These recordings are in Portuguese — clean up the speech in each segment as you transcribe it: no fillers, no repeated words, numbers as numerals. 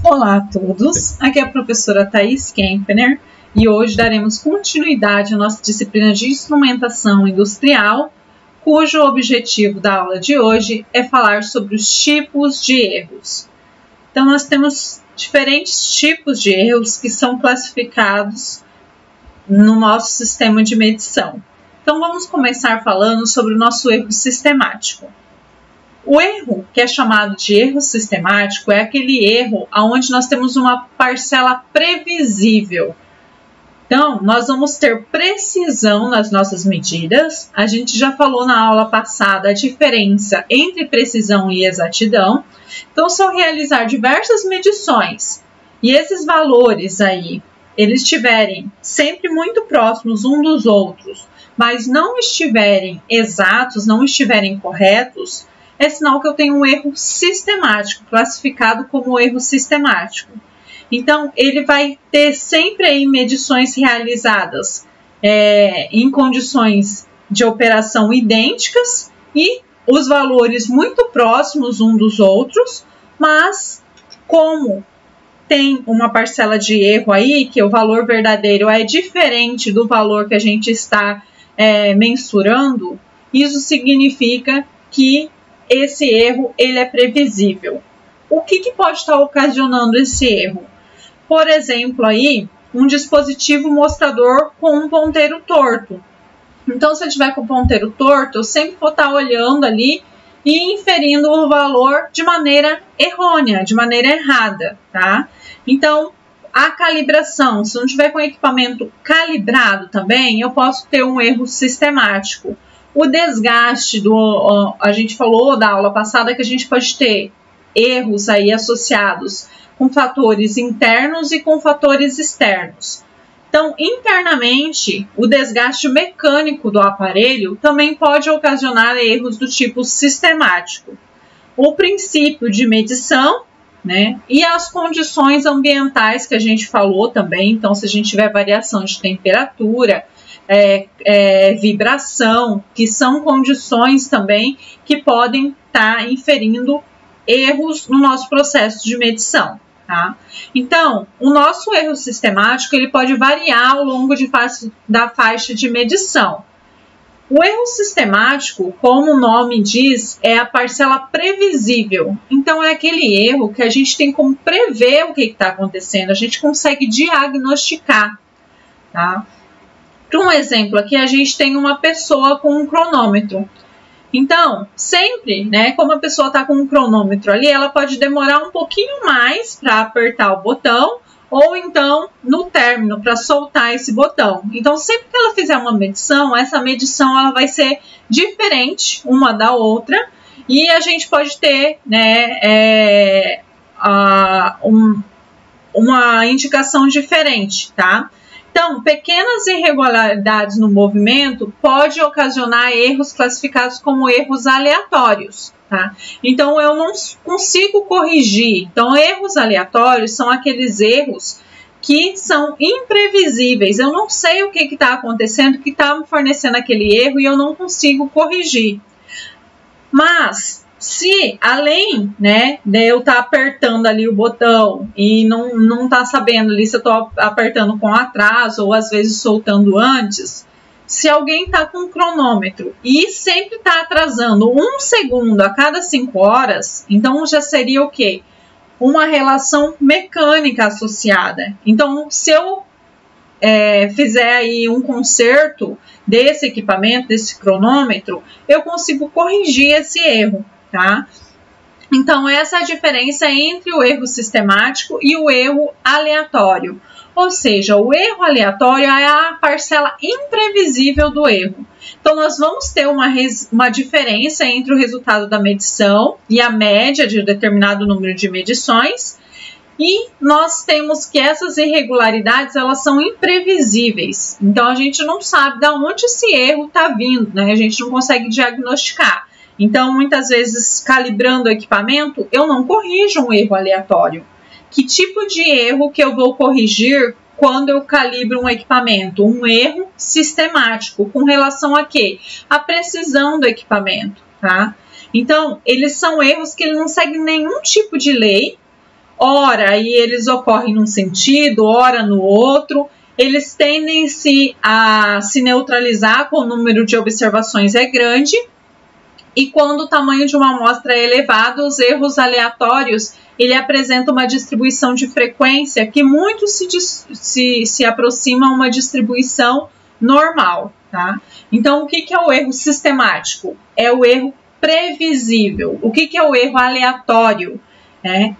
Olá a todos, aqui é a professora Thaís Kempner e hoje daremos continuidade à nossa disciplina de instrumentação industrial, cujo objetivo da aula de hoje é falar sobre os tipos de erros. Então, nós temos diferentes tipos de erros que são classificados no nosso sistema de medição. Então, vamos começar falando sobre o nosso erro sistemático. O erro, que é chamado de erro sistemático, é aquele erro onde nós temos uma parcela previsível. Então, nós vamos ter precisão nas nossas medidas. A gente já falou na aula passada a diferença entre precisão e exatidão. Então, se eu realizar diversas medições e esses valores aí, eles estiverem sempre muito próximos uns dos outros, mas não estiverem exatos, não estiverem corretos, é sinal que eu tenho um erro sistemático, classificado como erro sistemático. Então, ele vai ter sempre aí medições realizadas em condições de operação idênticas e os valores muito próximos uns dos outros, mas como tem uma parcela de erro aí, que o valor verdadeiro é diferente do valor que a gente está mensurando, isso significa que esse erro ele é previsível. O que pode estar ocasionando esse erro? Por exemplo, aí, um dispositivo mostrador com um ponteiro torto. Então, se eu tiver com o ponteiro torto, eu sempre vou estar olhando ali e inferindo o valor de maneira errônea, de maneira errada, tá? Então, a calibração, se eu não tiver com o equipamento calibrado também, eu posso ter um erro sistemático. O desgaste, a gente falou da aula passada que a gente pode ter erros aí associados com fatores internos e com fatores externos. Então, internamente, o desgaste mecânico do aparelho também pode ocasionar erros do tipo sistemático. O princípio de medição, né, e as condições ambientais que a gente falou também. Então, se a gente tiver variação de temperatura, vibração, que são condições também que podem estar inferindo erros no nosso processo de medição, tá? Então, o nosso erro sistemático ele pode variar ao longo da faixa de medição. O erro sistemático, como o nome diz, é a parcela previsível. Então, é aquele erro que a gente tem como prever o que está acontecendo, a gente consegue diagnosticar, tá? Para um exemplo aqui, a gente tem uma pessoa com um cronômetro. Então, sempre, né, como a pessoa está com um cronômetro ali, ela pode demorar um pouquinho mais para apertar o botão, ou então no término, para soltar esse botão. Então, sempre que ela fizer uma medição, essa medição ela vai ser diferente uma da outra, e a gente pode ter, né, uma indicação diferente, tá? Então, pequenas irregularidades no movimento podem ocasionar erros classificados como erros aleatórios, tá? Então, eu não consigo corrigir. Então, erros aleatórios são aqueles erros que são imprevisíveis. Eu não sei o que está acontecendo, que está me fornecendo aquele erro e eu não consigo corrigir. Mas, se além, né, de eu estar apertando ali o botão e não tá sabendo ali se eu estou apertando com atraso ou às vezes soltando antes, se alguém está com um cronômetro e sempre está atrasando 1 segundo a cada 5 horas, então já seria o quê? Uma relação mecânica associada. Então, se eu fizer aí um conserto desse equipamento, desse cronômetro, eu consigo corrigir esse erro. Tá? Então, essa é a diferença entre o erro sistemático e o erro aleatório. Ou seja, o erro aleatório é a parcela imprevisível do erro. Então, nós vamos ter uma diferença entre o resultado da medição e a média de um determinado número de medições. E nós temos que essas irregularidades, elas são imprevisíveis. Então, a gente não sabe de onde esse erro está vindo, né? A gente não consegue diagnosticar. Então, muitas vezes, calibrando o equipamento, eu não corrijo um erro aleatório. Que tipo de erro que eu vou corrigir quando eu calibro um equipamento? Um erro sistemático, com relação a quê? A precisão do equipamento, tá? Então, eles são erros que não seguem nenhum tipo de lei, ora e eles ocorrem num sentido, ora no outro, eles tendem a se neutralizar quando o número de observações é grande, e quando o tamanho de uma amostra é elevado, os erros aleatórios ele apresenta uma distribuição de frequência que muito se aproxima a uma distribuição normal, tá? Então, o que é o erro sistemático? É o erro previsível. O que é o erro aleatório?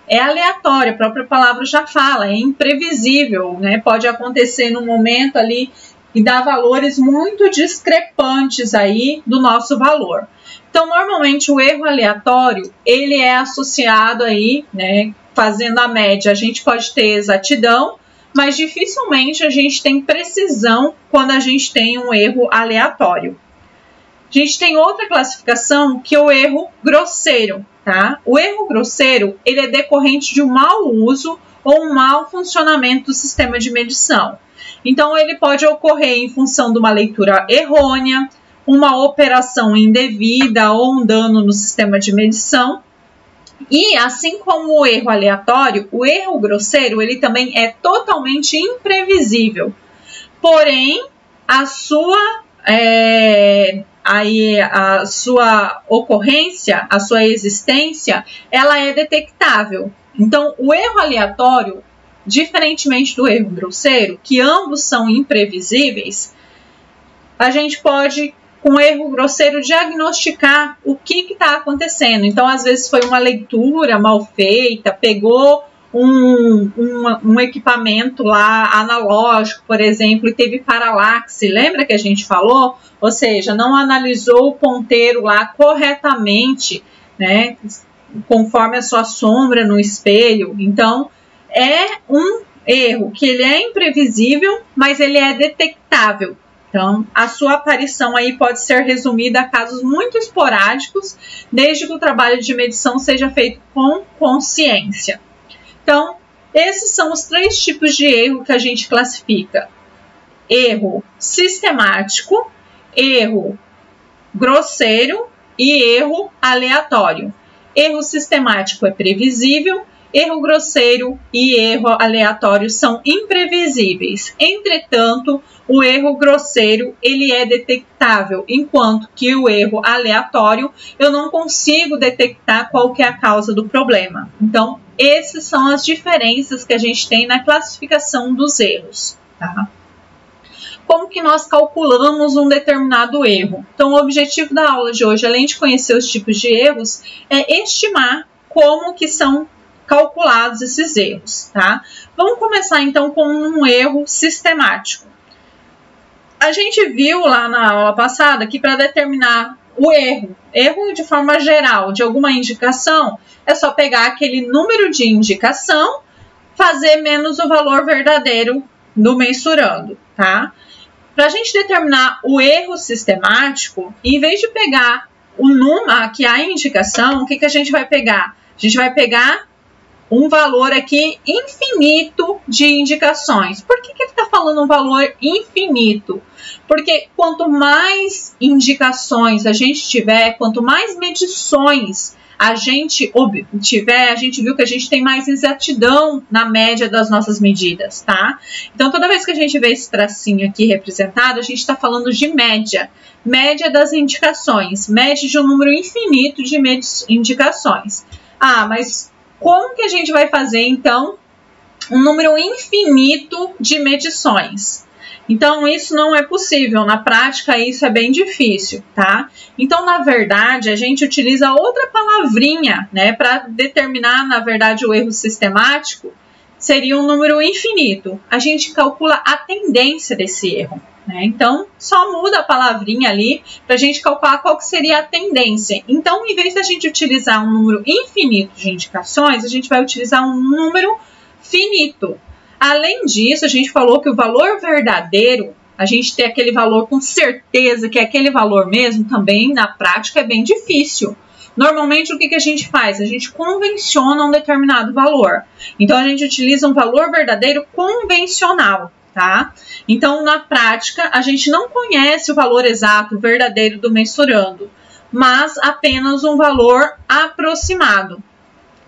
É aleatório, a própria palavra já fala, é imprevisível, né? Pode acontecer num momento ali e dar valores muito discrepantes aí do nosso valor. Então, normalmente, o erro aleatório, ele é associado aí, né, fazendo a média, a gente pode ter exatidão, mas dificilmente a gente tem precisão quando a gente tem um erro aleatório. A gente tem outra classificação que é o erro grosseiro, tá? O erro grosseiro, ele é decorrente de um mau uso ou um mau funcionamento do sistema de medição. Então, ele pode ocorrer em função de uma leitura errônea, uma operação indevida ou um dano no sistema de medição. E, assim como o erro aleatório, o erro grosseiro, ele também é totalmente imprevisível. Porém, a sua ocorrência, a sua existência, ela é detectável. Então, o erro aleatório, diferentemente do erro grosseiro, que ambos são imprevisíveis, a gente pode, com o erro grosseiro, diagnosticar o que está acontecendo. Então, às vezes foi uma leitura mal feita, pegou um equipamento lá analógico, por exemplo, e teve paralaxe, lembra que a gente falou? Ou seja, não analisou o ponteiro lá corretamente, né, conforme a sua sombra no espelho. Então, é um erro que ele é imprevisível, mas ele é detectável. Então, a sua aparição aí pode ser resumida a casos muito esporádicos, desde que o trabalho de medição seja feito com consciência. Então, esses são os 3 tipos de erro que a gente classifica: erro sistemático, erro grosseiro e erro aleatório. Erro sistemático é previsível, erro grosseiro e erro aleatório são imprevisíveis. Entretanto, o erro grosseiro ele é detectável, enquanto que o erro aleatório eu não consigo detectar qual que é a causa do problema. Então, essas são as diferenças que a gente tem na classificação dos erros, tá? Como que nós calculamos um determinado erro? Então, o objetivo da aula de hoje, além de conhecer os tipos de erros, é estimar como que são calculados esses erros, tá? Vamos começar então com um erro sistemático. A gente viu lá na aula passada que para determinar o erro de forma geral de alguma indicação, é só pegar aquele número de indicação, fazer menos o valor verdadeiro do mensurando, tá? Para a gente determinar o erro sistemático, em vez de pegar o número, aqui a indicação, o que a gente vai pegar? A gente vai pegar um valor aqui infinito de indicações. Por que ele está falando um valor infinito? Porque quanto mais indicações a gente tiver, quanto mais medições a gente tiver, a gente viu que a gente tem mais exatidão na média das nossas medidas, tá? Então, toda vez que a gente vê esse tracinho aqui representado, a gente está falando de média. Média das indicações, média de um número infinito de indicações. Ah, mas como que a gente vai fazer, então, um número infinito de medições? Então, isso não é possível. Na prática, isso é bem difícil, tá? Então, na verdade, a gente utiliza outra palavrinha, né? Para determinar, na verdade, o erro sistemático, seria um número infinito. A gente calcula a tendência desse erro, né? Então, só muda a palavrinha ali para a gente calcular qual que seria a tendência. Então, em vez da gente utilizar um número infinito de indicações, a gente vai utilizar um número finito. Além disso, a gente falou que o valor verdadeiro, a gente ter aquele valor com certeza que é aquele valor mesmo, também na prática é bem difícil. Normalmente, o que a gente faz? A gente convenciona um determinado valor. Então, a gente utiliza um valor verdadeiro convencional, tá? Então, na prática, a gente não conhece o valor exato, verdadeiro do mensurando, mas apenas um valor aproximado.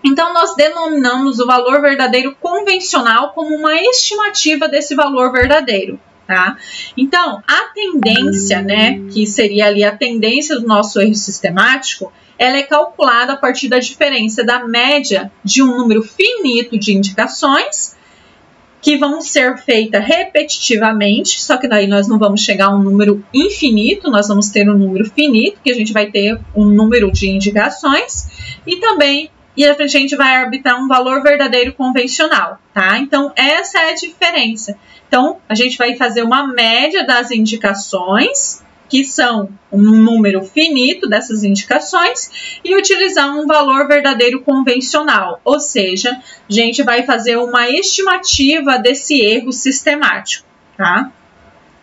Então, nós denominamos o valor verdadeiro convencional como uma estimativa desse valor verdadeiro, tá? Então, a tendência, né, que seria ali a tendência do nosso erro sistemático, ela é calculada a partir da diferença da média de um número finito de indicações, que vão ser feitas repetitivamente, só que daí nós não vamos chegar a um número infinito, nós vamos ter um número finito, que a gente vai ter um número de indicações, e também a gente vai arbitrar um valor verdadeiro convencional, tá? Então, essa é a diferença. Então, a gente vai fazer uma média das indicações, que são um número finito dessas indicações, e utilizar um valor verdadeiro convencional, ou seja, a gente vai fazer uma estimativa desse erro sistemático, tá?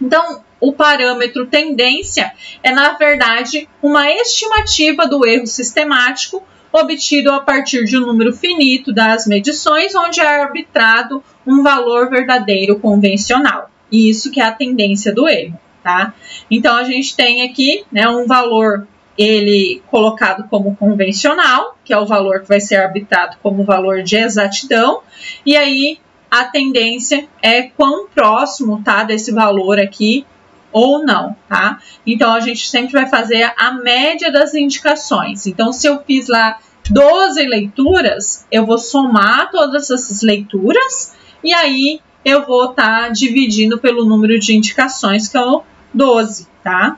Então, o parâmetro tendência é, na verdade, uma estimativa do erro sistemático obtido a partir de um número finito das medições, onde é arbitrado um valor verdadeiro convencional. E isso que é a tendência do erro, tá? Então, a gente tem aqui, né, um valor, ele colocado como convencional, que é o valor que vai ser arbitrado como valor de exatidão, e aí a tendência é quão próximo tá desse valor aqui ou não, tá? Então, a gente sempre vai fazer a média das indicações. Então, se eu fiz lá 12 leituras, eu vou somar todas essas leituras e aí eu vou estar dividindo pelo número de indicações, que é o 12, tá?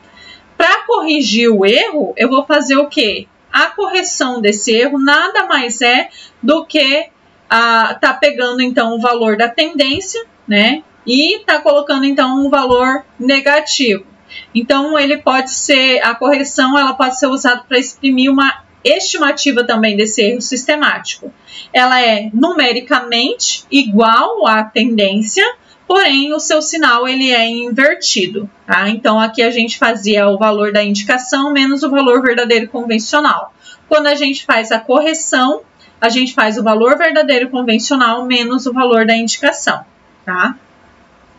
Para corrigir o erro, eu vou fazer o quê? A correção desse erro nada mais é do que tá pegando, então, o valor da tendência, né? E tá colocando, então, um valor negativo. Então, ele pode ser, a correção, ela pode ser usada para exprimir uma estimativa também desse erro sistemático. Ela é numericamente igual à tendência, porém, o seu sinal, ele é invertido, tá? Então, aqui a gente fazia o valor da indicação menos o valor verdadeiro convencional. Quando a gente faz a correção, a gente faz o valor verdadeiro convencional menos o valor da indicação, tá?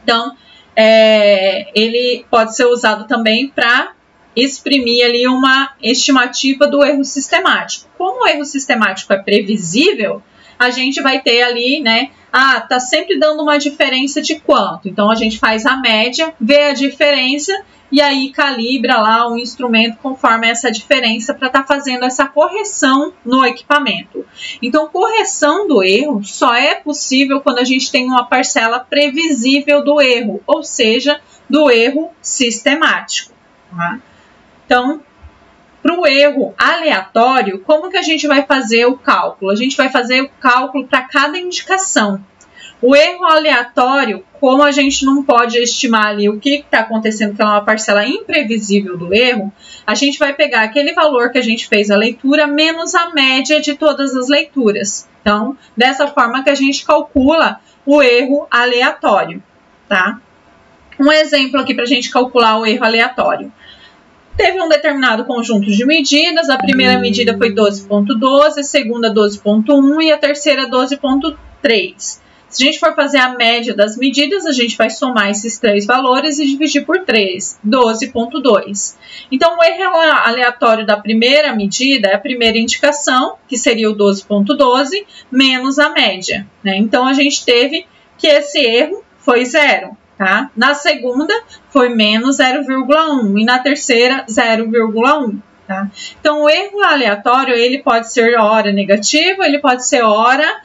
Então, ele pode ser usado também para exprimir ali uma estimativa do erro sistemático. Como o erro sistemático é previsível, a gente vai ter ali, né, tá sempre dando uma diferença de quanto? Então, a gente faz a média, vê a diferença e aí calibra lá o instrumento conforme essa diferença para estar fazendo essa correção no equipamento. Então, correção do erro só é possível quando a gente tem uma parcela previsível do erro, ou seja, do erro sistemático, tá? Então, para o erro aleatório, como que a gente vai fazer o cálculo? A gente vai fazer o cálculo para cada indicação. O erro aleatório, como a gente não pode estimar ali o que está acontecendo, que é uma parcela imprevisível do erro, a gente vai pegar aquele valor que a gente fez a leitura menos a média de todas as leituras. Então, dessa forma que a gente calcula o erro aleatório, tá? Um exemplo aqui para a gente calcular o erro aleatório. Teve um determinado conjunto de medidas, a primeira medida foi 12.12, a segunda 12.1 e a terceira 12.3. Se a gente for fazer a média das medidas, a gente vai somar esses três valores e dividir por 3, 12.2. Então, o erro aleatório da primeira medida é a primeira indicação, que seria o 12.12, menos a média, né? Então, a gente teve que esse erro foi 0. Tá? Na segunda, foi menos 0,1 e na terceira, 0,1. Tá? Então, o erro aleatório, ele pode ser ora negativo, ele pode ser ora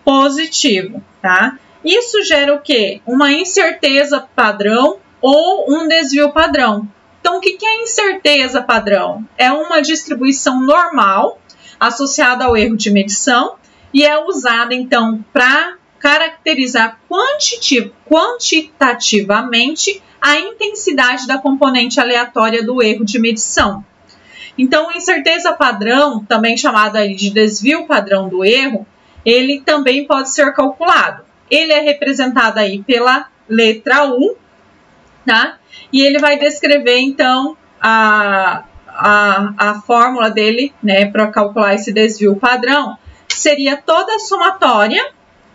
positivo. Tá? Isso gera o quê? Uma incerteza padrão ou um desvio padrão. Então, o que é incerteza padrão? É uma distribuição normal associada ao erro de medição e é usada, então, para caracterizar quantitativamente a intensidade da componente aleatória do erro de medição. Então, incerteza padrão, também chamada de desvio padrão do erro, ele também pode ser calculado. Ele é representado aí pela letra U, tá? E ele vai descrever, então, a fórmula dele, né, para calcular esse desvio padrão, seria toda a somatória,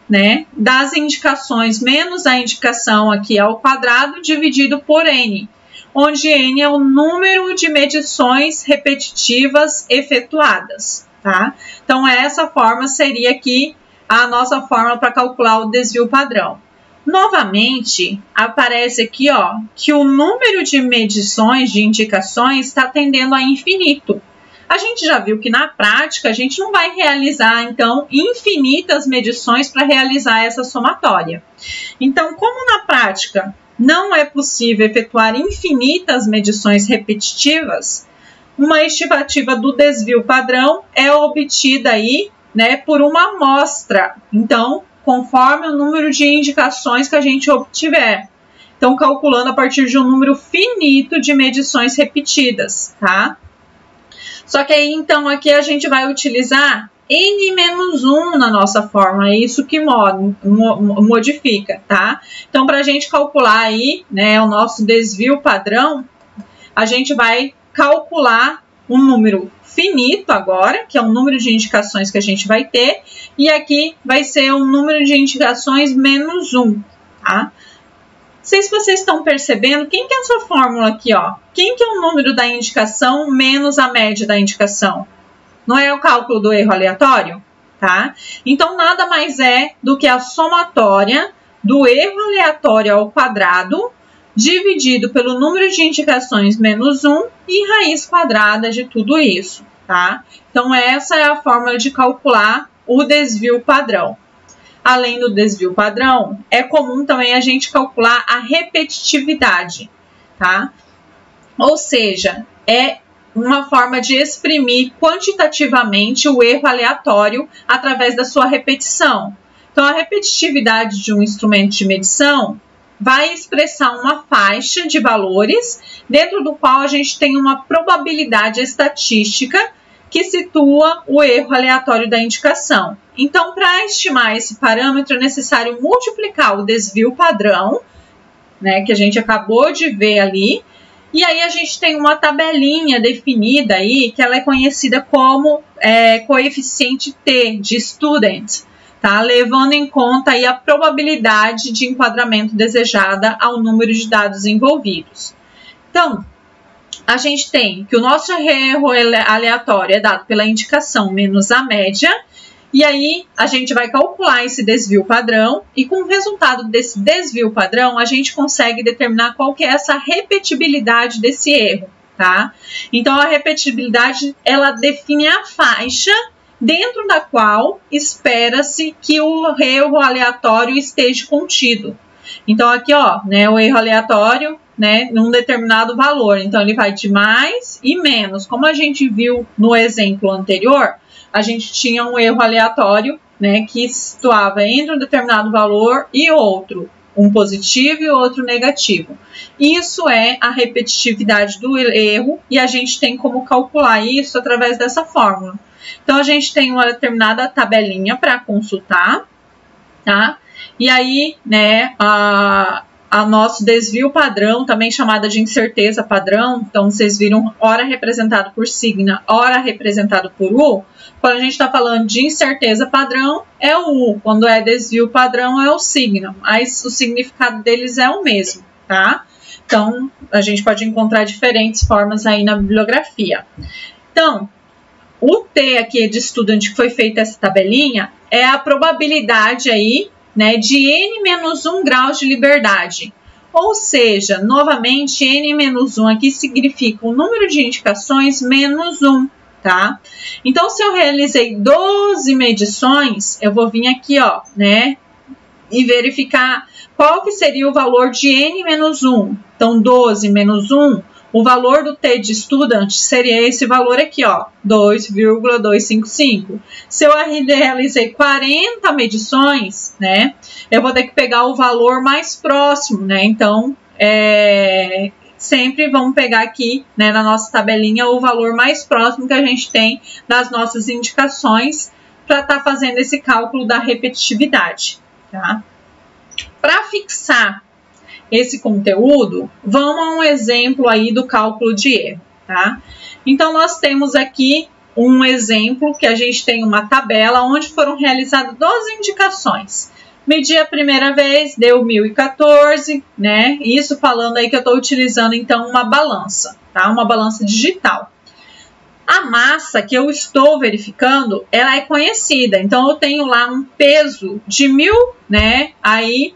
né, das indicações menos a indicação aqui ao quadrado dividido por n, onde n é o número de medições repetitivas efetuadas. tá? Então, essa forma seria aqui a nossa fórmula para calcular o desvio padrão. Novamente, aparece aqui, ó, que o número de medições, de indicações, está tendendo a infinito. A gente já viu que na prática a gente não vai realizar, então, infinitas medições para realizar essa somatória. Então, como na prática não é possível efetuar infinitas medições repetitivas, uma estimativa do desvio padrão é obtida aí, né, por uma amostra. Então, conforme o número de indicações que a gente obtiver. Então, calculando a partir de um número finito de medições repetidas, tá? Só que aí, então, aqui a gente vai utilizar N-1 na nossa fórmula, é isso que modifica, tá? Então, para a gente calcular aí, né, o nosso desvio padrão, a gente vai calcular um número finito agora, que é o número de indicações que a gente vai ter, e aqui vai ser o número de indicações menos 1, tá? Não sei se vocês estão percebendo, quem que é a sua fórmula aqui, ó? Quem que é o número da indicação menos a média da indicação? Não é o cálculo do erro aleatório, tá? Então, nada mais é do que a somatória do erro aleatório ao quadrado dividido pelo número de indicações menos 1 e raiz quadrada de tudo isso, tá? Então, essa é a fórmula de calcular o desvio padrão. Além do desvio padrão, é comum também a gente calcular a repetitividade, tá? Ou seja, é uma forma de exprimir quantitativamente o erro aleatório através da sua repetição. Então, a repetitividade de um instrumento de medição vai expressar uma faixa de valores dentro do qual a gente tem uma probabilidade estatística que situa o erro aleatório da indicação. Então, para estimar esse parâmetro, é necessário multiplicar o desvio padrão, né, que a gente acabou de ver ali, e aí a gente tem uma tabelinha definida aí, que ela é conhecida como coeficiente T, de student, tá? Levando em conta aí a probabilidade de enquadramento desejada ao número de dados envolvidos. Então, a gente tem que o nosso erro aleatório é dado pela indicação menos a média, e aí a gente vai calcular esse desvio padrão, e com o resultado desse desvio padrão, a gente consegue determinar qual que é essa repetibilidade desse erro, tá? Então, a repetibilidade, ela define a faixa dentro da qual espera-se que o erro aleatório esteja contido. Então, aqui, ó, né, o erro aleatório, né, num determinado valor. Então, ele vai de mais e menos. Como a gente viu no exemplo anterior, a gente tinha um erro aleatório, né, que se situava entre um determinado valor e outro, um positivo e outro negativo. Isso é a repetitividade do erro e a gente tem como calcular isso através dessa fórmula. Então, a gente tem uma determinada tabelinha para consultar, tá? E aí, né, a nosso desvio padrão, também chamada de incerteza padrão, então vocês viram hora representado por sigma, hora representado por U. Quando a gente está falando de incerteza padrão, é o U. Quando é desvio padrão, é o sigma. Mas o significado deles é o mesmo, tá? Então, a gente pode encontrar diferentes formas aí na bibliografia. Então, o T aqui de estudante que foi feita essa tabelinha é a probabilidade aí, né, de N-1 graus de liberdade. Ou seja, novamente, N-1 aqui significa o número de indicações menos 1, tá? Então, se eu realizei 12 medições, eu vou vir aqui, ó, né, e verificar qual que seria o valor de N-1. Então, 12 menos 1, o valor do T de estudante seria esse valor aqui, ó, 2,255. Se eu realizei 40 medições, né, eu vou ter que pegar o valor mais próximo, né, então, sempre vamos pegar aqui, né, na nossa tabelinha, o valor mais próximo que a gente tem das nossas indicações para estar fazendo esse cálculo da repetitividade, tá? Para fixar esse conteúdo, vamos a um exemplo aí do cálculo de erro, tá? Então, nós temos aqui um exemplo que a gente tem uma tabela onde foram realizadas 12 indicações. Medi a primeira vez, deu 1014, né? Isso falando aí que eu estou utilizando, então, uma balança, tá? Uma balança digital. A massa que eu estou verificando, ela é conhecida. Então, eu tenho lá um peso de 1000, né? Aí,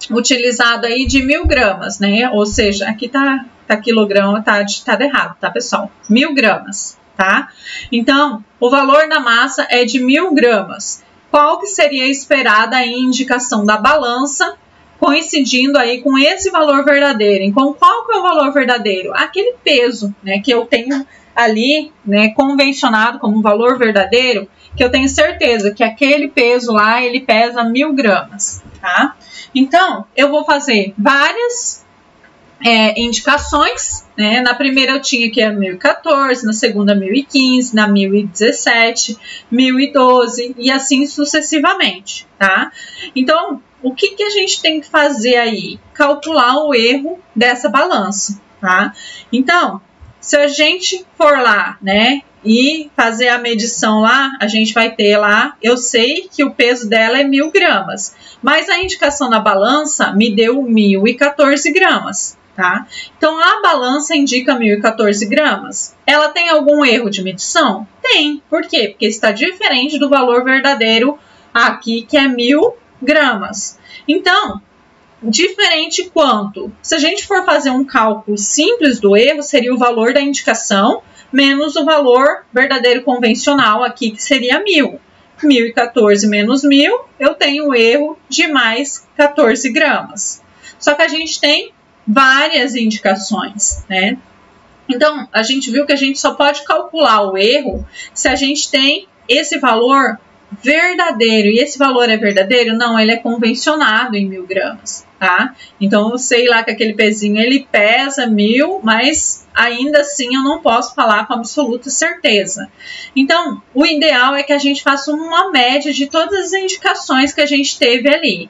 utilizado aí de 1000 gramas, né? Ou seja, aqui tá quilograma, tá digitado errado, tá, pessoal? 1000 gramas, tá? Então, o valor da massa é de 1000 gramas. Qual que seria esperada a indicação da balança, coincidindo aí com esse valor verdadeiro? Então, qual que é o valor verdadeiro? Aquele peso, né, que eu tenho ali, né, convencionado como valor verdadeiro, que eu tenho certeza que aquele peso lá, ele pesa 1000 gramas, tá? Então, eu vou fazer várias indicações, né? Na primeira eu tinha que é 1014, na segunda 1015, na 1017, 1012 e assim sucessivamente, tá? Então, o que a gente tem que fazer aí? Calcular o erro dessa balança, tá? Então, se a gente for lá, né, e fazer a medição lá, a gente vai ter lá, eu sei que o peso dela é 1000 gramas, mas a indicação na balança me deu 1014 gramas, tá? Então, a balança indica 1014 gramas. Ela tem algum erro de medição? Tem. Por quê? Porque está diferente do valor verdadeiro aqui, que é 1000 gramas. Então, diferente quanto? Se a gente for fazer um cálculo simples do erro, seria o valor da indicação menos o valor verdadeiro convencional aqui, que seria 1000. 1014 menos 1000, eu tenho um erro de mais 14 gramas. Só que a gente tem várias indicações, né? Então, a gente viu que a gente só pode calcular o erro se a gente tem esse valor verdadeiro. E esse valor é verdadeiro? Não, ele é convencionado em 1000 gramas, tá? Então, eu sei lá que aquele pezinho, ele pesa 1000, mas ainda assim eu não posso falar com absoluta certeza. Então, o ideal é que a gente faça uma média de todas as indicações que a gente teve ali.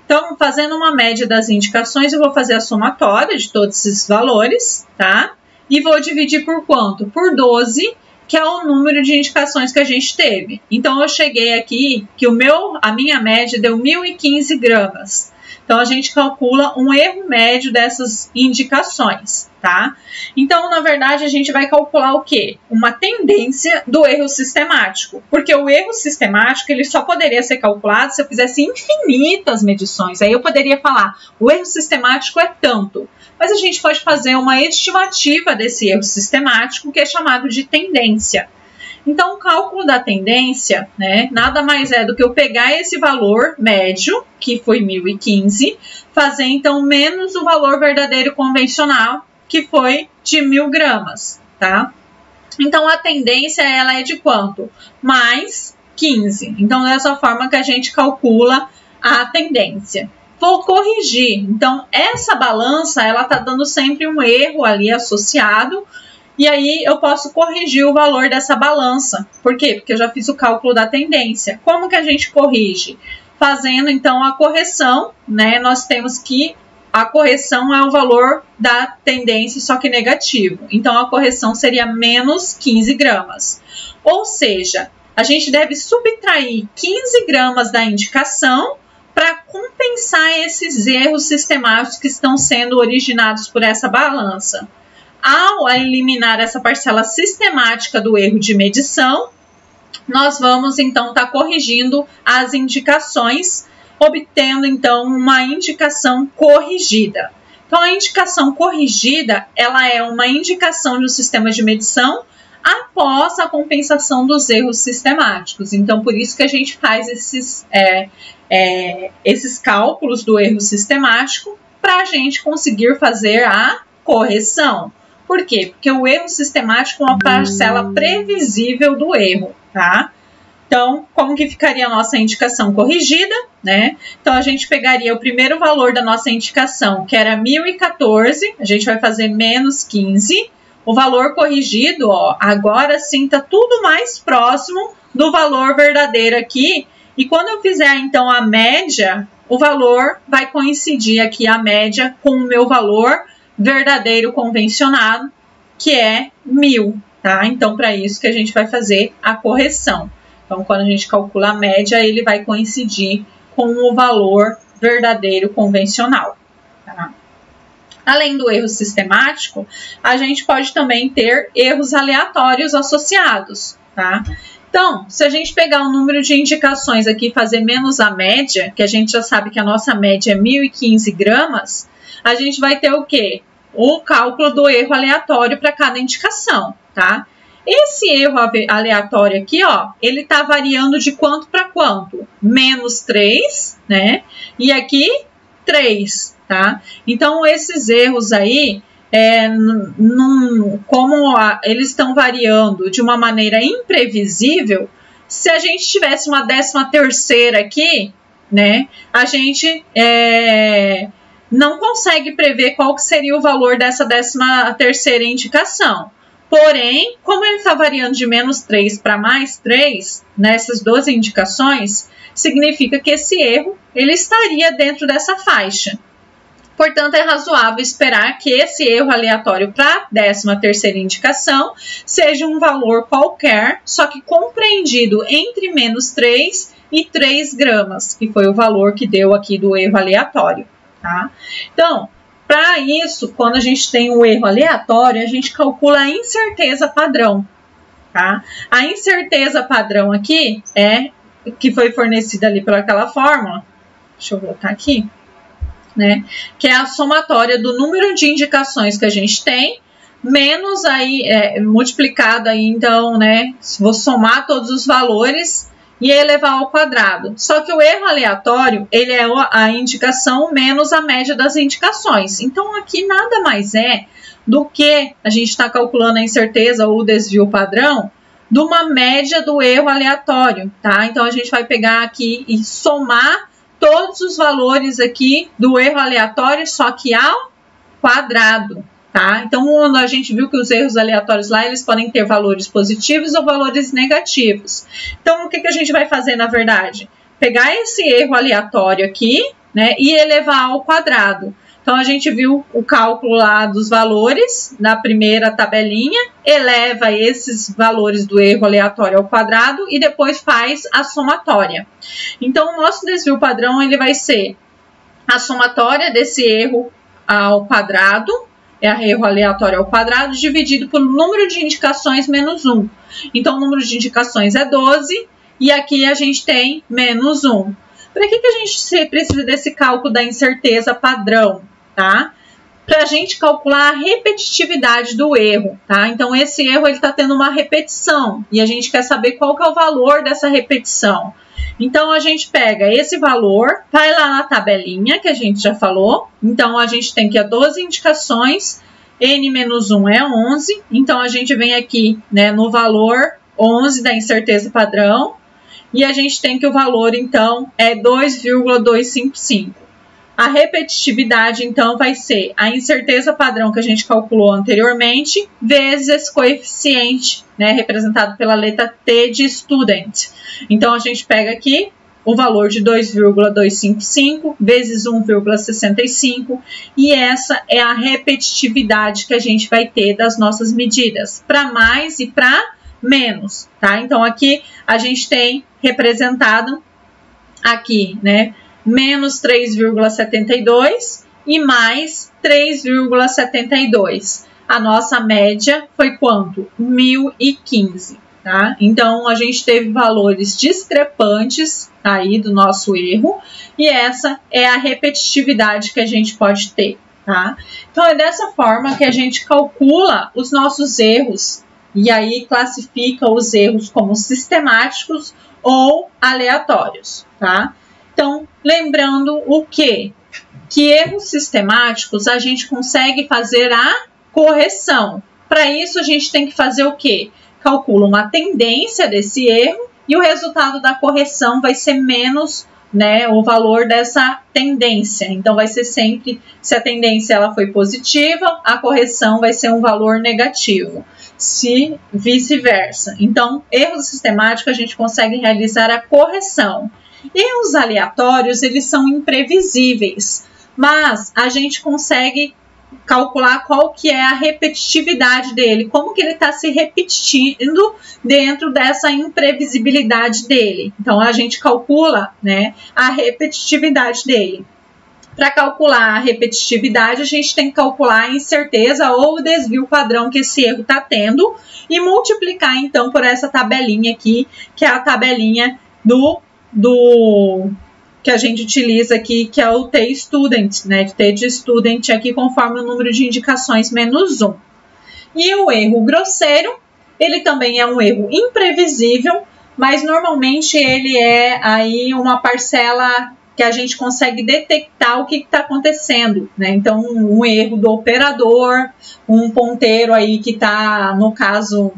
Então, fazendo uma média das indicações, eu vou fazer a somatória de todos esses valores, tá? E vou dividir por quanto? Por 12, que é o número de indicações que a gente teve. Então, eu cheguei aqui que a minha média deu 1015 gramas. Então, a gente calcula um erro médio dessas indicações, tá? Então, na verdade, a gente vai calcular o quê? Uma tendência do erro sistemático. Porque o erro sistemático, ele só poderia ser calculado se eu fizesse infinitas medições. Aí eu poderia falar, o erro sistemático é tanto. Mas a gente pode fazer uma estimativa desse erro sistemático, que é chamado de tendência. Então, o cálculo da tendência, né, nada mais é do que eu pegar esse valor médio, que foi 1015, fazer então menos o valor verdadeiro convencional, que foi de 1000 gramas, tá? Então, a tendência, ela é de quanto? Mais 15. Então, dessa forma que a gente calcula a tendência. Vou corrigir. Então, essa balança, ela tá dando sempre um erro ali associado. E aí, eu posso corrigir o valor dessa balança. Por quê? Porque eu já fiz o cálculo da tendência. Como que a gente corrige? Fazendo, então, a correção, né? Nós temos que a correção é o valor da tendência, só que negativo. Então, a correção seria menos 15 gramas. Ou seja, a gente deve subtrair 15 gramas da indicação para compensar esses erros sistemáticos que estão sendo originados por essa balança. Ao eliminar essa parcela sistemática do erro de medição, nós vamos então estar corrigindo as indicações, obtendo então uma indicação corrigida. Então, a indicação corrigida, ela é uma indicação de um sistema de medição após a compensação dos erros sistemáticos. Então, por isso que a gente faz esses cálculos do erro sistemático para a gente conseguir fazer a correção. Por quê? Porque o erro sistemático é uma parcela previsível do erro, tá? Então, como que ficaria a nossa indicação corrigida, né? Então, a gente pegaria o primeiro valor da nossa indicação, que era 1014, a gente vai fazer menos 15. O valor corrigido, ó, agora sim está tudo mais próximo do valor verdadeiro aqui. E quando eu fizer, então, a média, o valor vai coincidir aqui, a média, com o meu valor verdadeiro convencionado, que é 1000, tá? Então, para isso que a gente vai fazer a correção. Então, quando a gente calcula a média, ele vai coincidir com o valor verdadeiro convencional, tá? Além do erro sistemático, a gente pode também ter erros aleatórios associados, tá? Então, se a gente pegar o número de indicações aqui e fazer menos a média, que a gente já sabe que a nossa média é 1015 gramas, a gente vai ter o quê? O cálculo do erro aleatório para cada indicação, tá? Esse erro aleatório aqui, ó, ele tá variando de quanto para quanto? Menos 3, né? E aqui, 3. Tá? Então, esses erros aí, eles estão variando de uma maneira imprevisível, se a gente tivesse uma 13ª aqui, né, a gente não consegue prever qual que seria o valor dessa 13ª indicação. Porém, como ele está variando de menos 3 para mais 3, nessas 12 indicações, significa que esse erro ele estaria dentro dessa faixa. Portanto, é razoável esperar que esse erro aleatório para a 13ª indicação seja um valor qualquer, só que compreendido entre menos 3 e 3 gramas, que foi o valor que deu aqui do erro aleatório, tá? Então, para isso, quando a gente tem um erro aleatório, a gente calcula a incerteza padrão, tá? A incerteza padrão aqui que foi fornecida ali por aquela fórmula, deixa eu voltar aqui, né, que é a somatória do número de indicações que a gente tem, menos aí, multiplicado aí, então, né, vou somar todos os valores e elevar ao quadrado. Só que o erro aleatório, ele é a indicação menos a média das indicações. Então, aqui nada mais é do que a gente está calculando a incerteza ou o desvio padrão de uma média do erro aleatório, tá? Então, a gente vai pegar aqui e somar todos os valores aqui do erro aleatório, só que ao quadrado, tá? Então, a gente viu que os erros aleatórios lá, eles podem ter valores positivos ou valores negativos. Então, o que a gente vai fazer, na verdade? Pegar esse erro aleatório aqui, né, e elevar ao quadrado. Então, a gente viu o cálculo lá dos valores na primeira tabelinha, eleva esses valores do erro aleatório ao quadrado e depois faz a somatória. Então, o nosso desvio padrão ele vai ser a somatória desse erro ao quadrado, erro aleatório ao quadrado, dividido pelo número de indicações menos 1. Então, o número de indicações é 12 e aqui a gente tem menos 1. Para que a gente precisa desse cálculo da incerteza padrão? Tá? Para a gente calcular a repetitividade do erro, tá? Então, esse erro ele está tendo uma repetição e a gente quer saber qual que é o valor dessa repetição. Então, a gente pega esse valor, vai lá na tabelinha que a gente já falou. Então, a gente tem aqui 12 indicações, n-1 é 11. Então, a gente vem aqui, né, no valor 11 da incerteza padrão e a gente tem que o valor, então, é 2,255. A repetitividade, então, vai ser a incerteza padrão que a gente calculou anteriormente, vezes esse coeficiente, né, representado pela letra T de student. Então, a gente pega aqui o valor de 2,255 vezes 1,65 e essa é a repetitividade que a gente vai ter das nossas medidas, para mais e para menos, tá? Então, aqui a gente tem representado aqui, né, menos 3,72 e mais 3,72. A nossa média foi quanto? 1015, tá? Então, a gente teve valores discrepantes aí do nosso erro e essa é a repetitividade que a gente pode ter, tá? Então, é dessa forma que a gente calcula os nossos erros e aí classifica os erros como sistemáticos ou aleatórios, tá? Então, lembrando o quê? Que erros sistemáticos a gente consegue fazer a correção. Para isso, a gente tem que fazer o quê? Calcula uma tendência desse erro e o resultado da correção vai ser menos, né, o valor dessa tendência. Então, vai ser sempre, se a tendência ela foi positiva, a correção vai ser um valor negativo. Se vice-versa. Então, erros sistemáticos a gente consegue realizar a correção. Erros aleatórios, eles são imprevisíveis, mas a gente consegue calcular qual que é a repetitividade dele, como que ele está se repetindo dentro dessa imprevisibilidade dele. Então, a gente calcula, né, a repetitividade dele. Para calcular a repetitividade, a gente tem que calcular a incerteza ou o desvio padrão que esse erro está tendo e multiplicar, então, por essa tabelinha aqui, que é a tabelinha que a gente utiliza aqui, que é o T-Student, né? T de Student aqui conforme o número de indicações menos 1. E o erro grosseiro, ele também é um erro imprevisível, mas normalmente ele é aí uma parcela que a gente consegue detectar o que está acontecendo, né? Então, um erro do operador, um ponteiro aí que está, no caso,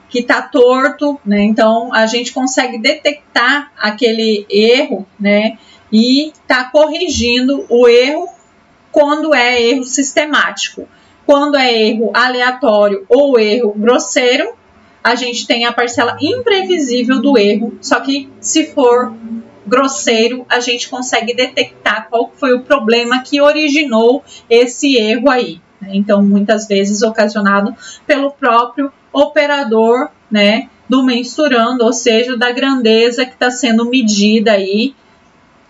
que está torto, né? Então, a gente consegue detectar aquele erro, né? E está corrigindo o erro quando é erro sistemático. Quando é erro aleatório ou erro grosseiro, a gente tem a parcela imprevisível do erro, só que se for grosseiro, a gente consegue detectar qual foi o problema que originou esse erro aí. Então, muitas vezes ocasionado pelo próprio operador, né, do mensurando, ou seja, da grandeza que está sendo medida aí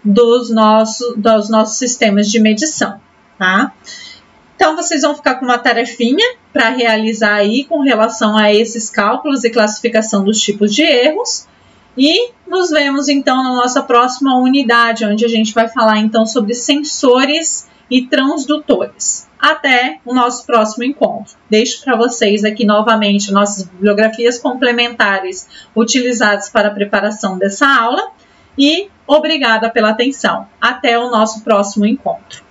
dos nossos sistemas de medição, tá? Então, vocês vão ficar com uma tarefinha para realizar aí com relação a esses cálculos e classificação dos tipos de erros. E nos vemos, então, na nossa próxima unidade, onde a gente vai falar, então, sobre sensores e transdutores. Até o nosso próximo encontro. Deixo para vocês aqui novamente nossas bibliografias complementares utilizadas para a preparação dessa aula. E obrigada pela atenção. Até o nosso próximo encontro.